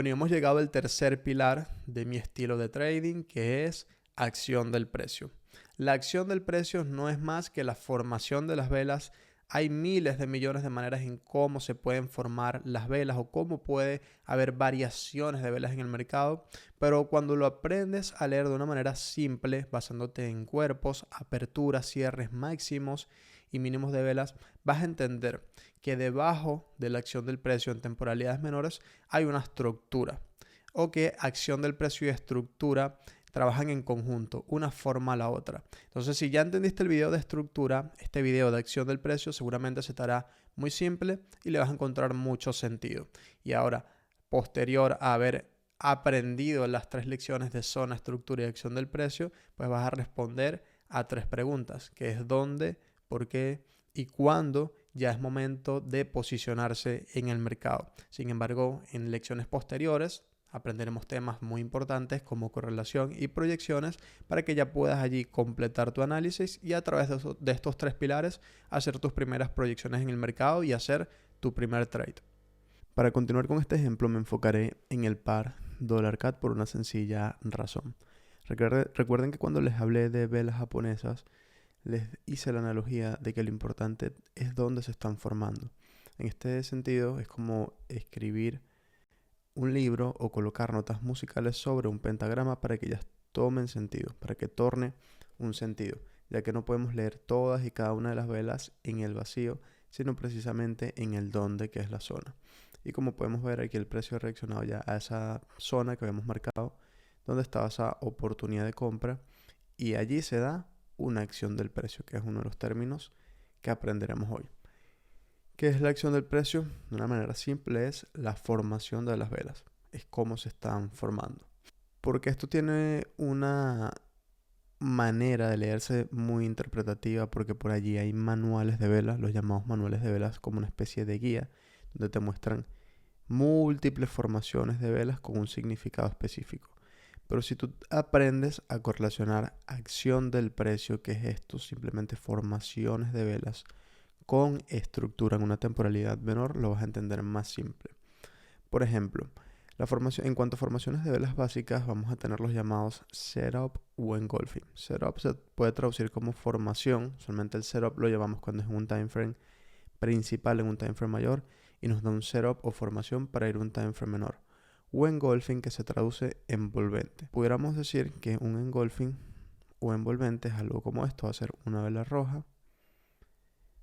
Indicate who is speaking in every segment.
Speaker 1: Bueno, y hemos llegado al tercer pilar de mi estilo de trading, que es acción del precio. La acción del precio no es más que la formación de las velas. Hay miles de millones de maneras en cómo se pueden formar las velas o cómo puede haber variaciones de velas en el mercado, pero cuando lo aprendes a leer de una manera simple, basándote en cuerpos, aperturas, cierres máximos y mínimos de velas, vas a entender que debajo de la acción del precio en temporalidades menores hay una estructura, o que acción del precio y estructura trabajan en conjunto, una forma a la otra. Entonces, si ya entendiste el video de estructura, este video de acción del precio seguramente se te hará muy simple y le vas a encontrar mucho sentido. Y ahora, posterior a haber aprendido las 3 lecciones de zona, estructura y acción del precio, pues vas a responder a 3 preguntas, que es dónde, por qué y cuándo ya es momento de posicionarse en el mercado. Sin embargo, en lecciones posteriores aprenderemos temas muy importantes como correlación y proyecciones para que ya puedas allí completar tu análisis y a través de estos 3 pilares hacer tus primeras proyecciones en el mercado y hacer tu primer trade. Para continuar con este ejemplo me enfocaré en el par dólar CAD por una sencilla razón. Recuerden que cuando les hablé de velas japonesas les hice la analogía de que lo importante es dónde se están formando. En este sentido es como escribir un libro o colocar notas musicales sobre un pentagrama para que ellas tomen sentido, para que torne un sentido, ya que no podemos leer todas y cada una de las velas en el vacío, sino precisamente en el dónde, que es la zona. Y como podemos ver aquí el precio ha reaccionado ya a esa zona que habíamos marcado, donde estaba esa oportunidad de compra, y allí se da una acción del precio, que es uno de los términos que aprenderemos hoy. ¿Qué es la acción del precio? De una manera simple es la formación de las velas, es cómo se están formando. Porque esto tiene una manera de leerse muy interpretativa, porque por allí hay manuales de velas, los llamados manuales de velas, como una especie de guía, donde te muestran múltiples formaciones de velas con un significado específico. Pero si tú aprendes a correlacionar acción del precio, que es esto, simplemente formaciones de velas, con estructura en una temporalidad menor, lo vas a entender más simple. Por ejemplo, en cuanto a formaciones de velas básicas, vamos a tener los llamados setup o engulfing. Setup se puede traducir como formación, solamente el setup lo llevamos cuando es en un time frame principal, en un time frame mayor, y nos da un setup o formación para ir a un time frame menor. O engulfing, que se traduce envolvente. Pudiéramos decir que un engulfing o envolvente es algo como esto, va a ser una vela roja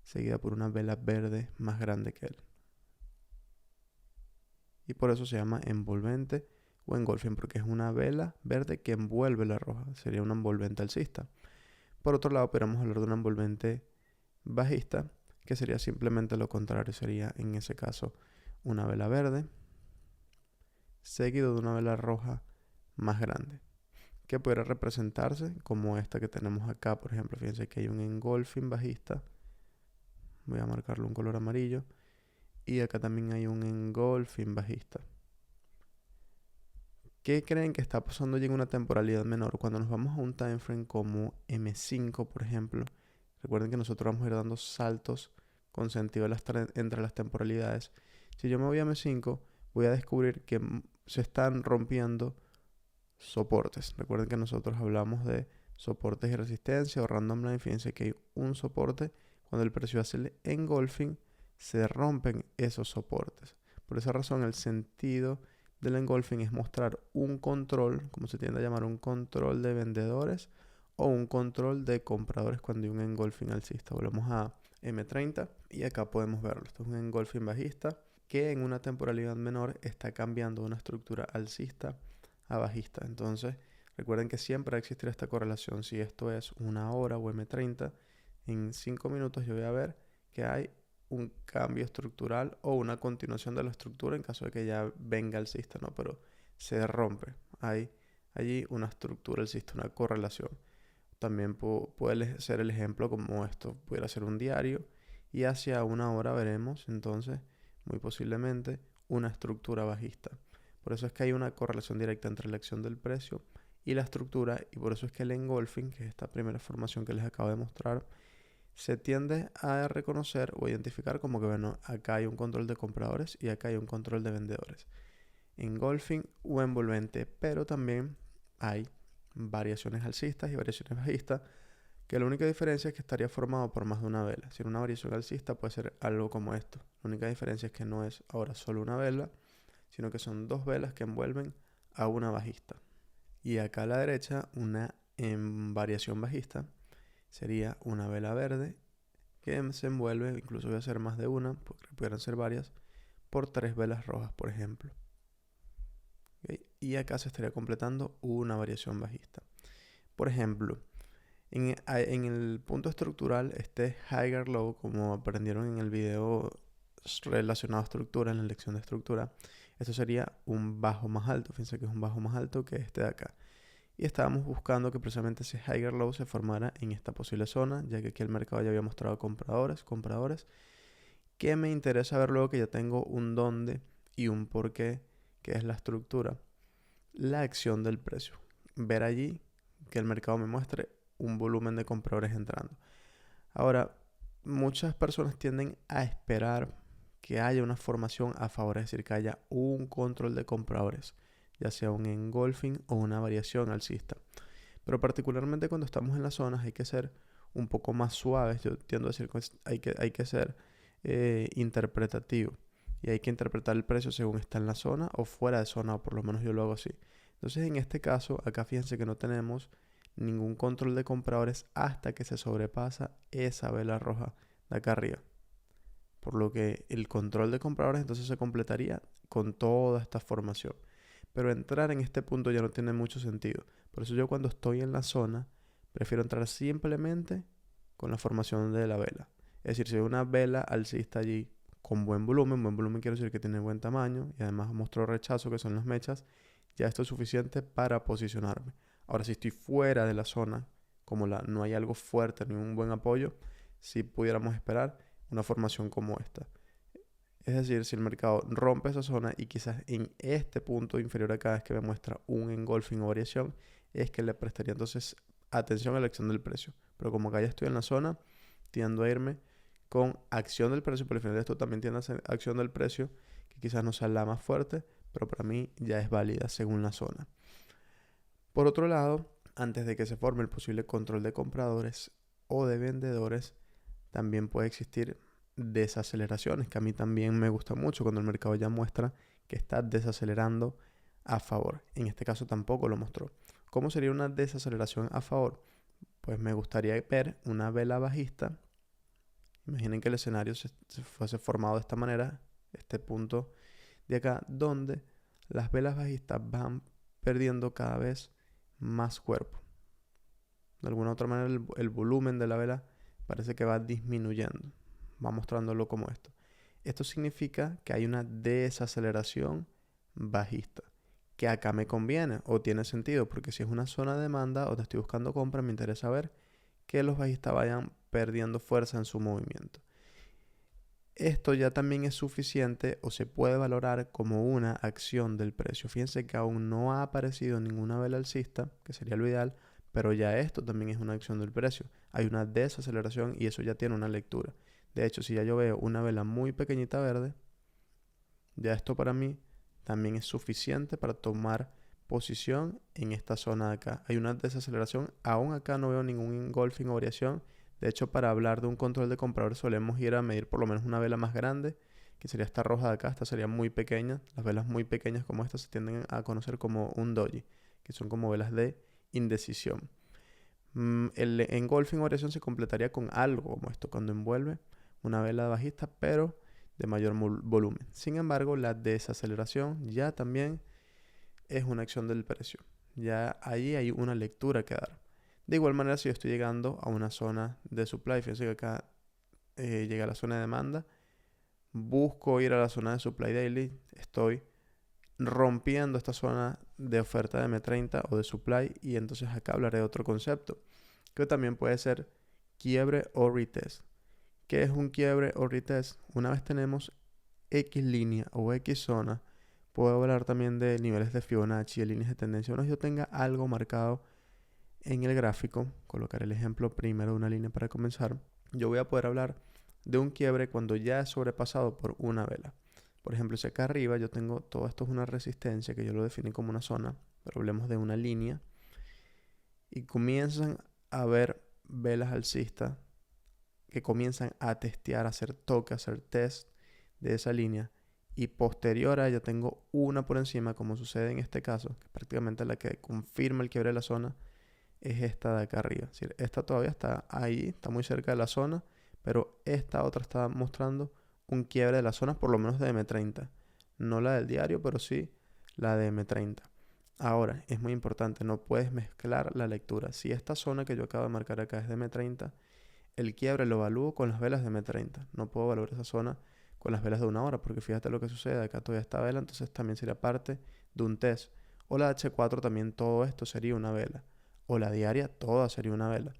Speaker 1: seguida por una vela verde más grande que él. Y por eso se llama envolvente o engulfing, porque es una vela verde que envuelve la roja. Sería una envolvente alcista. Por otro lado, podríamos hablar de una envolvente bajista, que sería simplemente lo contrario. Sería en ese caso una vela verde seguido de una vela roja más grande, que podría representarse como esta que tenemos acá. Por ejemplo, fíjense que hay un engulfing bajista. Voy a marcarlo un color amarillo. Y acá también hay un engulfing bajista. ¿Qué creen que está pasando allí en una temporalidad menor? Cuando nos vamos a un time frame como M5, por ejemplo, recuerden que nosotros vamos a ir dando saltos con sentido entre las temporalidades. Si yo me voy a M5, voy a descubrir que se están rompiendo soportes. Recuerden que nosotros hablamos de soportes y resistencia o random line. Fíjense que hay un soporte. Cuando el precio hace el engulfing, se rompen esos soportes. Por esa razón, el sentido del engulfing es mostrar un control, como se tiende a llamar, un control de vendedores o un control de compradores cuando hay un engulfing alcista. Volvemos a M30 y acá podemos verlo. Esto es un engulfing bajista que en una temporalidad menor está cambiando una estructura alcista a bajista. Entonces, recuerden que siempre va a existir esta correlación. Si esto es una hora o M30, en 5 minutos yo voy a ver que hay un cambio estructural o una continuación de la estructura en caso de que ya venga alcista, ¿no? Pero se rompe. Hay allí una estructura alcista, una correlación. También puede ser el ejemplo como esto pudiera ser un diario y hacia una hora veremos entonces muy posiblemente una estructura bajista. Por eso es que hay una correlación directa entre la acción del precio y la estructura, y por eso es que el engulfing, que es esta primera formación que les acabo de mostrar, se tiende a reconocer o identificar como que, bueno, acá hay un control de compradores y acá hay un control de vendedores. engulfing o envolvente, pero también hay variaciones alcistas y variaciones bajistas, que la única diferencia es que estaría formado por más de una vela. Si una variación alcista puede ser algo como esto. La única diferencia es que no es ahora solo una vela, sino que son dos velas que envuelven a una bajista. Y acá a la derecha, una en variación bajista sería una vela verde que se envuelve, incluso voy a hacer más de una, porque pudieran ser varias, por 3 velas rojas, por ejemplo. ¿Okay? Y acá se estaría completando una variación bajista. Por ejemplo, en el punto estructural, este higher low, como aprendieron en el video relacionado a estructura, en la lección de estructura, esto sería un bajo más alto. Fíjense que es un bajo más alto que este de acá. Y estábamos buscando que precisamente ese higher low se formara en esta posible zona, ya que aquí el mercado ya había mostrado compradores. Que me interesa ver luego que ya tengo un dónde y un porqué, que es la estructura. La acción del precio. Ver allí que el mercado me muestre un volumen de compradores entrando. Ahora, muchas personas tienden a esperar que haya una formación a favor, es decir, que haya un control de compradores, ya sea un engulfing o una variación alcista. Pero particularmente cuando estamos en las zonas hay que ser un poco más suaves. Yo tiendo a decir que hay que ser interpretativo. Y hay que interpretar el precio según está en la zona o fuera de zona, o por lo menos yo lo hago así. Entonces en este caso, acá fíjense que no tenemos ningún control de compradores hasta que se sobrepasa esa vela roja de acá arriba. Por lo que el control de compradores entonces se completaría con toda esta formación. Pero entrar en este punto ya no tiene mucho sentido. Por eso yo cuando estoy en la zona prefiero entrar simplemente con la formación de la vela. Es decir, si hay una vela alcista allí con buen volumen quiere decir que tiene buen tamaño y además mostró rechazo, que son las mechas, ya esto es suficiente para posicionarme. Ahora, si estoy fuera de la zona, como no hay algo fuerte ni un buen apoyo, sí pudiéramos esperar una formación como esta. Es decir, si el mercado rompe esa zona y quizás en este punto inferior acá es que me muestra un engulfing o variación, es que le prestaría entonces atención a la acción del precio. Pero como acá ya estoy en la zona, tiendo a irme con acción del precio, pero al final esto también tiene acción del precio, que quizás no sea la más fuerte, pero para mí ya es válida según la zona. Por otro lado, antes de que se forme el posible control de compradores o de vendedores, también puede existir desaceleraciones, que a mí también me gusta mucho cuando el mercado ya muestra que está desacelerando a favor. En este caso tampoco lo mostró. ¿Cómo sería una desaceleración a favor? Pues me gustaría ver una vela bajista. Imaginen que el escenario se fuese formado de esta manera, este punto de acá, donde las velas bajistas van perdiendo cada vez más cuerpo. De alguna otra manera el volumen de la vela parece que va disminuyendo. Va mostrándolo como esto. Esto significa que hay una desaceleración bajista, que acá me conviene o tiene sentido, porque si es una zona de demanda o te estoy buscando compra, me interesa ver que los bajistas vayan perdiendo fuerza en su movimiento. Esto ya también es suficiente o se puede valorar como una acción del precio. Fíjense que aún no ha aparecido ninguna vela alcista, que sería lo ideal, pero ya esto también es una acción del precio. Hay una desaceleración y eso ya tiene una lectura. De hecho, si ya yo veo una vela muy pequeñita verde, ya esto para mí también es suficiente para tomar posición en esta zona de acá. Hay una desaceleración. Aún acá no veo ningún engulfing o variación. De hecho, para hablar de un control de compradores solemos ir a medir por lo menos una vela más grande, que sería esta roja de acá. Esta sería muy pequeña. Las velas muy pequeñas como esta se tienden a conocer como un doji, que son como velas de indecisión. El engulfing o variación se completaría con algo como esto, cuando envuelve una vela bajista, pero de mayor volumen. Sin embargo, la desaceleración ya también es una acción del precio. Ya allí hay una lectura que dar. De igual manera, si yo estoy llegando a una zona de supply, fíjense que acá llega a la zona de demanda, busco ir a la zona de supply daily, estoy rompiendo esta zona de oferta de M30 o de supply, y entonces acá hablaré de otro concepto, que también puede ser quiebre o retest. ¿Qué es un quiebre o retest? Una vez tenemos X línea o X zona, puedo hablar también de niveles de Fibonacci, de líneas de tendencia. Una vez yo tenga algo marcado en el gráfico, colocar el ejemplo primero de una línea para comenzar, yo voy a poder hablar de un quiebre cuando ya es sobrepasado por una vela. Por ejemplo, si acá arriba yo tengo, todo esto es una resistencia que yo lo definí como una zona, pero hablemos de una línea, y comienzan a haber velas alcistas que comienzan a testear, a hacer toque, a hacer test de esa línea, y posterior a ella tengo una por encima, como sucede en este caso, que es prácticamente la que confirma el quiebre de la zona, es esta de acá arriba. Es decir, esta todavía está ahí, está muy cerca de la zona, pero esta otra está mostrando un quiebre de la zona, por lo menos de M30. No la del diario, pero sí la de M30. Ahora, es muy importante, no puedes mezclar la lectura. Si esta zona que yo acabo de marcar acá es de M30, el quiebre lo evalúo con las velas de M30. No puedo evaluar esa zona con las velas de una hora, porque fíjate lo que sucede. Acá todavía está vela, entonces también sería parte de un test. O la H4 también, todo esto sería una vela. O la diaria, toda sería una vela.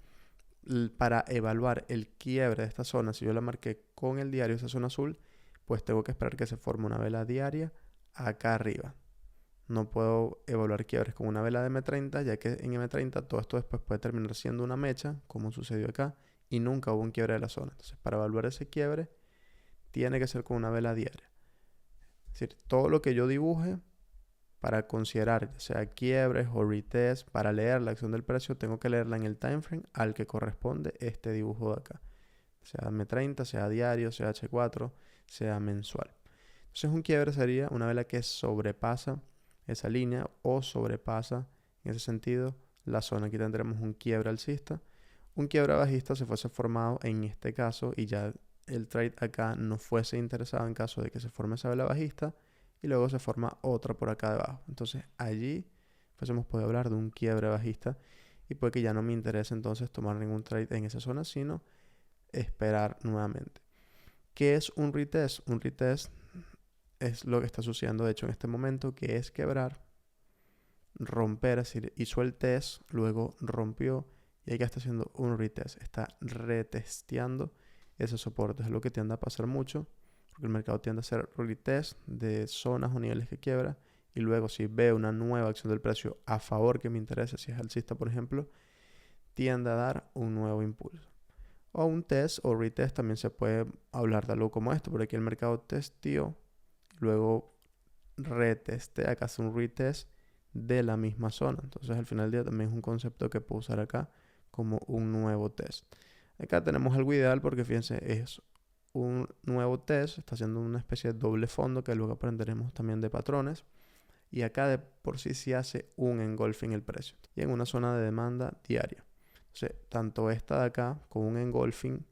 Speaker 1: Para evaluar el quiebre de esta zona, si yo la marqué con el diario, esa zona azul, pues tengo que esperar que se forme una vela diaria acá arriba. No puedo evaluar quiebres con una vela de M30, ya que en M30 todo esto después puede terminar siendo una mecha, como sucedió acá, y nunca hubo un quiebre de la zona. Entonces, para evaluar ese quiebre, tiene que ser con una vela diaria. Es decir, todo lo que yo dibuje para considerar, ya sea quiebres o retest, para leer la acción del precio, tengo que leerla en el time frame al que corresponde este dibujo de acá. Sea M30, sea diario, sea H4, sea mensual. Entonces, un quiebre sería una vela que sobrepasa esa línea o sobrepasa, en ese sentido, la zona. Aquí tendremos un quiebre alcista. Un quiebre bajista se fuese formado en este caso y ya el trade acá no fuese interesado en caso de que se forme esa vela bajista y luego se forma otra por acá debajo. Entonces allí pues hemos podido hablar de un quiebre bajista y puede que ya no me interese entonces tomar ningún trade en esa zona, sino esperar nuevamente. ¿Qué es un retest? Un retest es lo que está sucediendo de hecho en este momento, que es quebrar, romper, es decir, hizo el test, luego rompió y aquí está haciendo un retest, está retesteando ese soporte. Es lo que tiende a pasar mucho, porque el mercado tiende a hacer retest de zonas o niveles que quiebra y luego si ve una nueva acción del precio a favor que me interesa, si es alcista por ejemplo, tiende a dar un nuevo impulso. O un test o retest también se puede hablar de algo como esto, porque aquí el mercado testeó, luego retestea, acá hace un retest de la misma zona. Entonces al final del día también es un concepto que puedo usar acá como un nuevo test. Acá tenemos algo ideal porque fíjense, es un nuevo test, está haciendo una especie de doble fondo que luego aprenderemos también de patrones. Y acá de por sí se hace un engolfing el precio y en una zona de demanda diaria. Entonces, tanto esta de acá con un engolfing,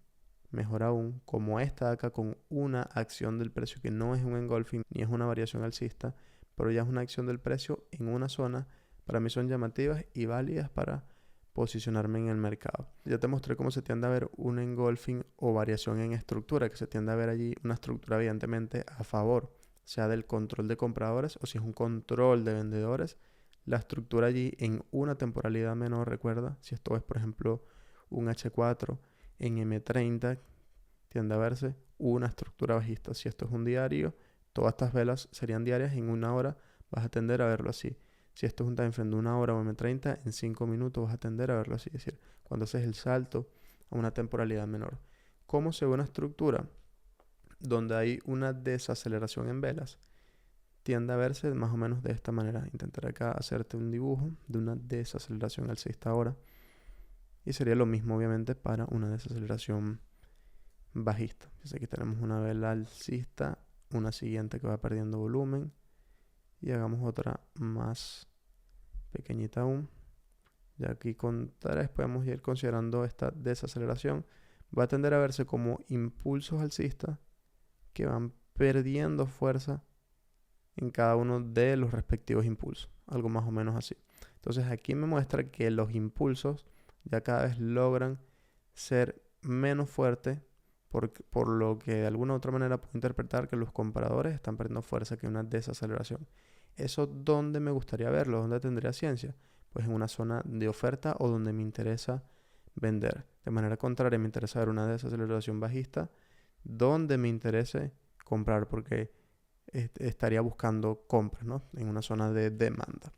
Speaker 1: mejor aún, como esta de acá con una acción del precio que no es un engolfing ni es una variación alcista, pero ya es una acción del precio en una zona, para mí son llamativas y válidas para posicionarme en el mercado. Ya te mostré cómo se tiende a ver un engolfing o variación en estructura, que se tiende a ver allí una estructura evidentemente a favor, sea del control de compradores o si es un control de vendedores. La estructura allí en una temporalidad menor, recuerda, si esto es por ejemplo un H4 en M30, tiende a verse una estructura bajista. Si esto es un diario, todas estas velas serían diarias en una hora, vas a tender a verlo así. Si esto es un time frame de una hora o M30, en 5 minutos vas a tender a verlo así. Es decir, cuando haces el salto a una temporalidad menor. ¿Cómo se ve una estructura donde hay una desaceleración en velas? Tiende a verse más o menos de esta manera. Intentaré acá hacerte un dibujo de una desaceleración alcista ahora. Y sería lo mismo obviamente para una desaceleración bajista. Entonces aquí tenemos una vela alcista, una siguiente que va perdiendo volumen. Y hagamos otra más pequeñita aún. Ya aquí con 3 podemos ir considerando esta desaceleración. Va a tender a verse como impulsos alcistas que van perdiendo fuerza en cada uno de los respectivos impulsos. Algo más o menos así. Entonces aquí me muestra que los impulsos ya cada vez logran ser menos fuertes, por lo que de alguna u otra manera puedo interpretar que los compradores están perdiendo fuerza, que una desaceleración. ¿Eso dónde me gustaría verlo? ¿Dónde tendría ciencia? Pues en una zona de oferta o donde me interesa vender. De manera contraria, me interesa ver una desaceleración bajista donde me interese comprar porque estaría buscando compras, ¿no? En una zona de demanda.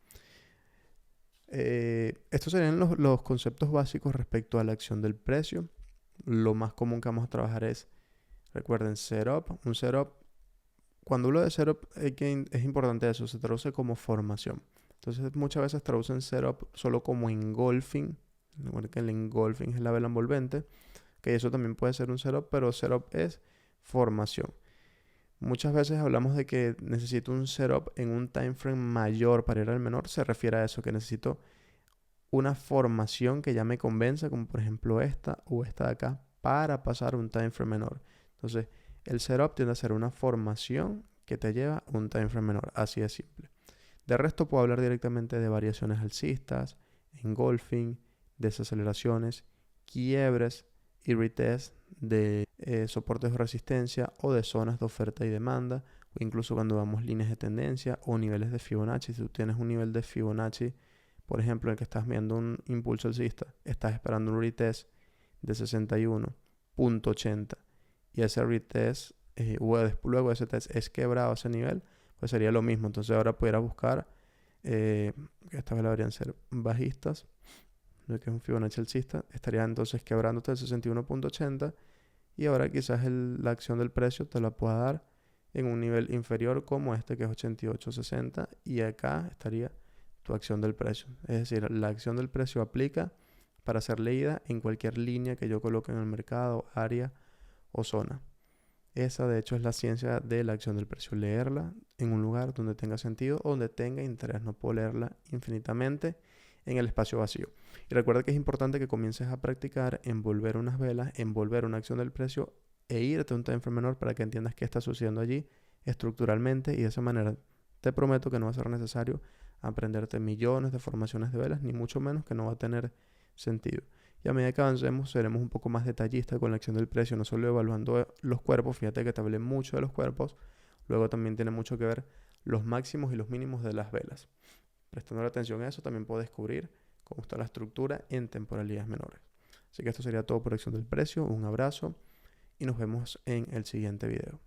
Speaker 1: Estos serían los conceptos básicos respecto a la acción del precio. Lo más común que vamos a trabajar es, recuerden, setup. Un setup cuando hablo de setup es importante eso, se traduce como formación. Entonces muchas veces traducen setup solo como engulfing. Recuerden que el engulfing es la vela envolvente, que eso también puede ser un setup, pero setup es formación. Muchas veces hablamos de que necesito un setup en un time frame mayor para ir al menor. Se refiere a eso, que necesito una formación que ya me convenza, como por ejemplo esta o esta de acá, para pasar un time frame menor. Entonces, el setup tiende a ser una formación que te lleva a un time frame menor. Así de simple. De resto, puedo hablar directamente de variaciones alcistas, engulfing, desaceleraciones, quiebres y retest de soportes de resistencia o de zonas de oferta y demanda, o incluso cuando vamos líneas de tendencia o niveles de Fibonacci. Si tú tienes un nivel de Fibonacci, por ejemplo, en el que estás viendo un impulso alcista, estás esperando un retest de 61.80 y ese retest, luego ese test es quebrado a ese nivel, pues sería lo mismo. Entonces ahora pudieras buscar, esta vez deberían ser bajistas, lo que es un Fibonacci alcista, estaría entonces quebrándote el 61.80 y ahora quizás la acción del precio te la pueda dar en un nivel inferior como este que es 88.60 y acá estaría tu acción del precio. Es decir, la acción del precio aplica para ser leída en cualquier línea que yo coloque en el mercado, área o zona. Esa de hecho es la ciencia de la acción del precio, leerla en un lugar donde tenga sentido o donde tenga interés. No puedo leerla infinitamente en el espacio vacío. Y recuerda que es importante que comiences a practicar envolver unas velas, envolver una acción del precio e irte a un time frame menor para que entiendas qué está sucediendo allí estructuralmente, y de esa manera te prometo que no va a ser necesario aprenderte millones de formaciones de velas, ni mucho menos que no va a tener sentido. Y a medida que avancemos seremos un poco más detallistas con la acción del precio, no solo evaluando los cuerpos. Fíjate que te hablé mucho de los cuerpos, luego también tiene mucho que ver los máximos y los mínimos de las velas. Prestando atención a eso también puedo descubrir cómo está la estructura en temporalidades menores. Así que esto sería todo por acción del precio. Un abrazo y nos vemos en el siguiente video.